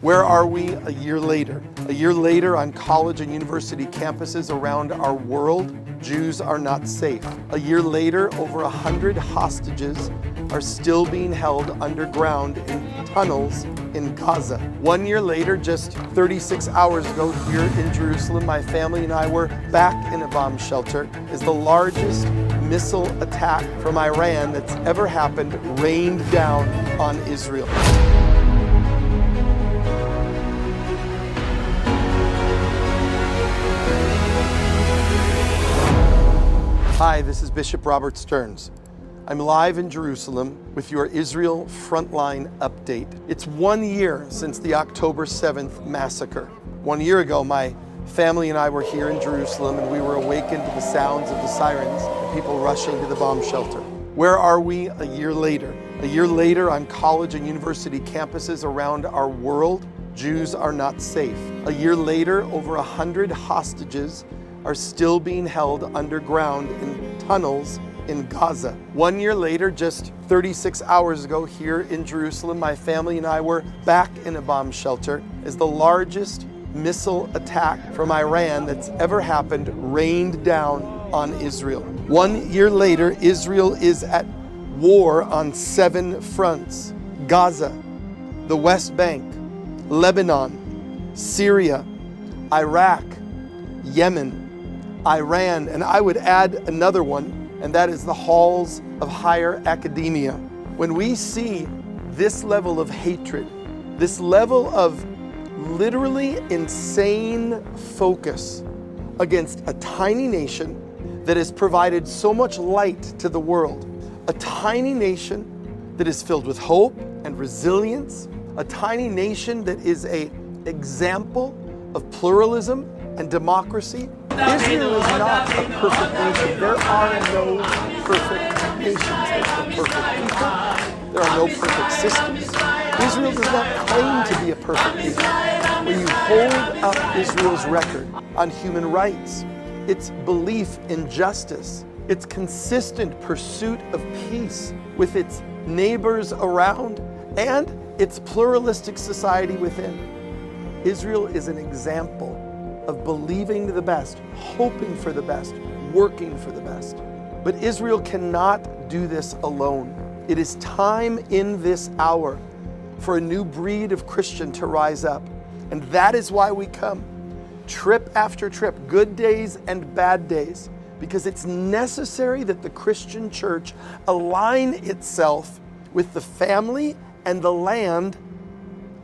Where are we a year later? A year later on college and university campuses around our world, Jews are not safe. A year later, over 100 hostages are still being held underground in tunnels in Gaza. 1 year later, just 36 hours ago here in Jerusalem, my family and I were back in a bomb shelter as the largest missile attack from Iran that's ever happened rained down on Israel. Hi, this is Bishop Robert Stearns. I'm live in Jerusalem with your Israel Frontline update. It's 1 year since the October 7th massacre. 1 year ago, my family and I were here in Jerusalem and we were awakened to the sounds of the sirens and people rushing to the bomb shelter. Where are we a year later? A year later on college and university campuses around our world, Jews are not safe. A year later, over 100 hostages are still being held underground in tunnels in Gaza. 1 year later, just 36 hours ago here in Jerusalem, my family and I were back in a bomb shelter as the largest missile attack from Iran that's ever happened rained down on Israel. 1 year later, Israel is at war on 7 fronts: Gaza, the West Bank, Lebanon, Syria, Iraq, Yemen, Iran, and I would add another one, and that is the halls of higher academia. When we see this level of hatred, this level of literally insane focus against a tiny nation that has provided so much light to the world, a tiny nation that is filled with hope and resilience, a tiny nation that is an example of pluralism and democracy. Israel is not a perfect nation. There are no perfect nations. There's no perfect people. There are no perfect systems. Israel does not claim to be a perfect nation. When you hold up Israel's record on human rights, its belief in justice, its consistent pursuit of peace with its neighbors around, and its pluralistic society within, Israel is an example of believing the best, hoping for the best, working for the best. But Israel cannot do this alone. It is time in this hour for a new breed of Christian to rise up. And that is why we come, trip after trip, good days and bad days, because it's necessary that the Christian church align itself with the family and the land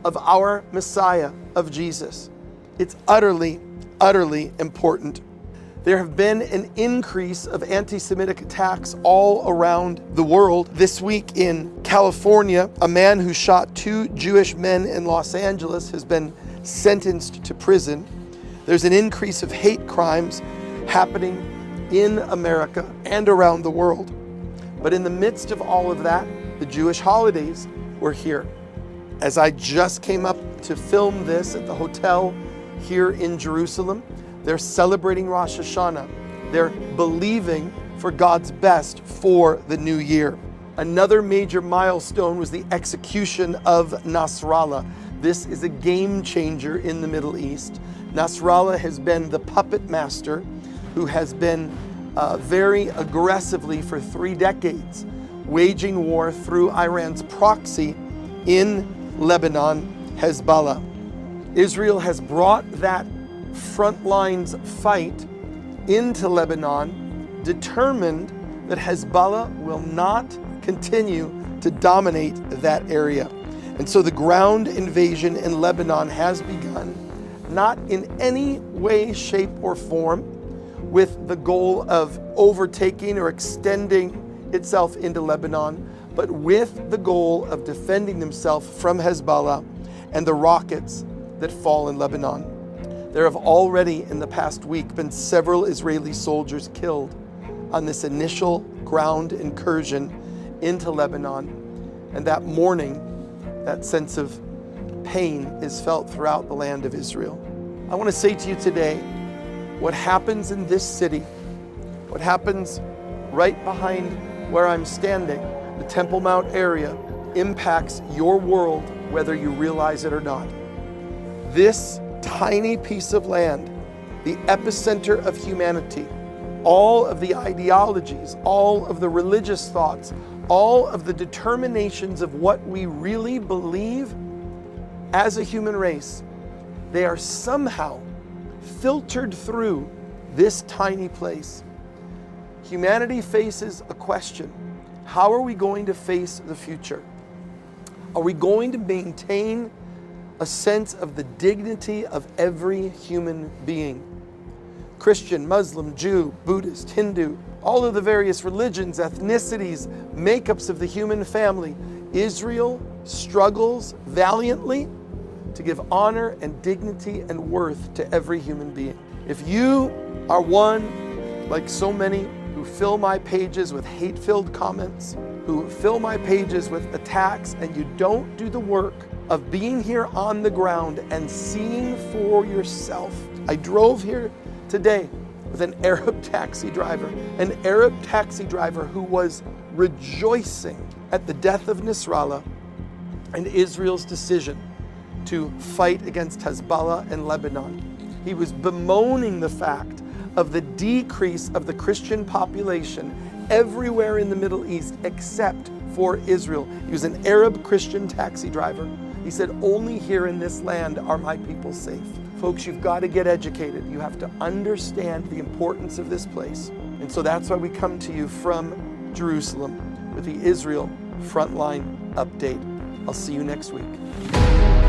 of our Messiah, of Jesus. It's utterly important. There have been an increase of anti-Semitic attacks all around the world. This week in California, a man who shot 2 Jewish men in Los Angeles has been sentenced to prison. There's an increase of hate crimes happening in America and around the world. But in the midst of all of that, the Jewish holidays were here. As I just came up to film this at the hotel here in Jerusalem, they're celebrating Rosh Hashanah. They're believing for God's best for the new year. Another major milestone was the execution of Nasrallah. This is a game changer in the Middle East. Nasrallah has been the puppet master who has been very aggressively for 3 decades waging war through Iran's proxy in Lebanon, Hezbollah. Israel has brought that front lines fight into Lebanon, determined that Hezbollah will not continue to dominate that area. And so the ground invasion in Lebanon has begun, not in any way, shape, or form with the goal of overtaking or extending itself into Lebanon, but with the goal of defending themselves from Hezbollah and the rockets that fall in Lebanon. There have already in the past week been several Israeli soldiers killed on this initial ground incursion into Lebanon. And that mourning, that sense of pain is felt throughout the land of Israel. I want to say to you today, what happens in this city, what happens right behind where I'm standing, the Temple Mount area, impacts your world whether you realize it or not. This tiny piece of land, the epicenter of humanity, all of the ideologies, all of the religious thoughts, all of the determinations of what we really believe as a human race, they are somehow filtered through this tiny place. Humanity faces a question. How are we going to face the future? Are we going to maintain a sense of the dignity of every human being? Christian, Muslim, Jew, Buddhist, Hindu, all of the various religions, ethnicities, makeups of the human family, Israel struggles valiantly to give honor and dignity and worth to every human being. If you are one, like so many, who fill my pages with hate-filled comments, who fill my pages with attacks, and you don't do the work of being here on the ground and seeing for yourself. I drove here today with an Arab taxi driver who was rejoicing at the death of Nasrallah and Israel's decision to fight against Hezbollah in Lebanon. He was bemoaning the fact of the decrease of the Christian population everywhere in the Middle East except for Israel. He was an Arab Christian taxi driver. He said, only here in this land are my people safe. Folks, you've got to get educated. You have to understand the importance of this place. And so that's why we come to you from Jerusalem with the Israel Frontline update. I'll see you next week.